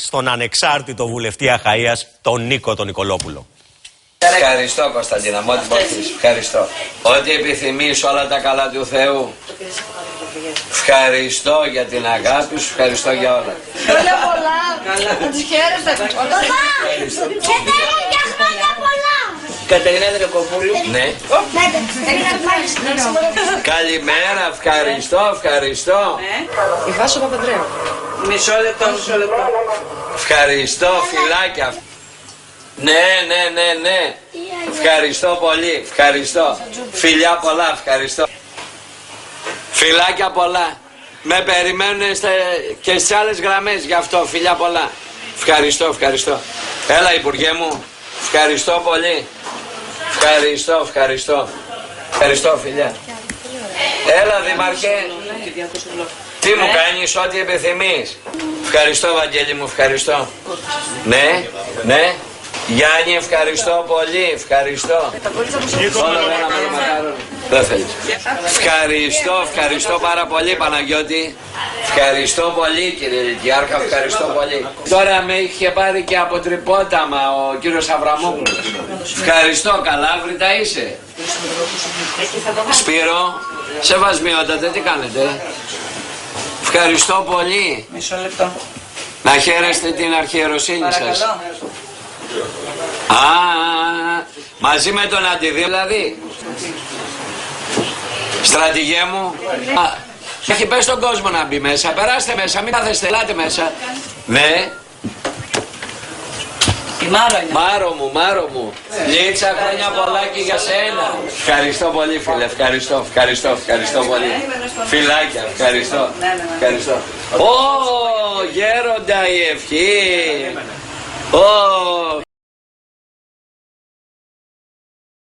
Στον ανεξάρτητο βουλευτή Αχαΐας, τον Νίκο τον Νικολόπουλο. Ευχαριστώ Κωνσταντίνα μου, ό,τι μπορείς. Ευχαριστώ. Ό,τι επιθυμείς, όλα τα καλά του Θεού. Ευχαριστώ για την αγάπη σου, ευχαριστώ για όλα. Χρόνια πολλά. Να τους χαίρεστε. Παπά, και θέλω για χρόνια πολλά. Κατερίνα Δρεκοπούλου. Ναι. Καλημέρα, ευχαριστώ, ευχαριστώ. Η Βάσο Παπανδρέου. Μισό λεπτό. Ευχαριστώ, φιλάκια. Ναι. Ευχαριστώ πολύ, ευχαριστώ. Φιλιά πολλά, ευχαριστώ. Φιλάκια πολλά. Με περιμένουν και στις άλλες γραμμές, γι' αυτό φιλιά πολλά. Ευχαριστώ. Έλα Υπουργέ μου, ευχαριστώ πολύ. Ευχαριστώ φιλιά. Έλα Δήμαρχε. Τι μου κάνεις, ό,τι επιθυμείς. Ευχαριστώ Βαγγέλη μου, ευχαριστώ. Ναι. Γιάννη, ευχαριστώ πολύ, ευχαριστώ. Δεν θέλεις. Ευχαριστώ πάρα πολύ Παναγιώτη. Ευχαριστώ πολύ κύριε Λυκιάρχα, ευχαριστώ πολύ. Τώρα με είχε πάρει και από τρυπόταμα ο κύριος Αβραμόπουλος. Ευχαριστώ, Καλάβρητα είσαι. Σπύρο, σεβασμιότατε, τι κάνετε. Ευχαριστώ πολύ. Μισό λεπτό. Να χαίρεστε την αρχιεροσύνη σας. Μαζί με τον Αντιδήμο δηλαδή. Στρατηγέ μου. Έχει πες στον κόσμο να μπει μέσα. Περάστε μέσα, μην κάθεστε, ελάτε μέσα. Ναι. Η Μάρο είναι. Μάρο μου. Λίτσα, χρόνια πολλά και για σένα. Ευχαριστώ πολύ φίλε, ευχαριστώ πολύ. Φιλάκια, ευχαριστώ. Ω, γέροντα η ευχή.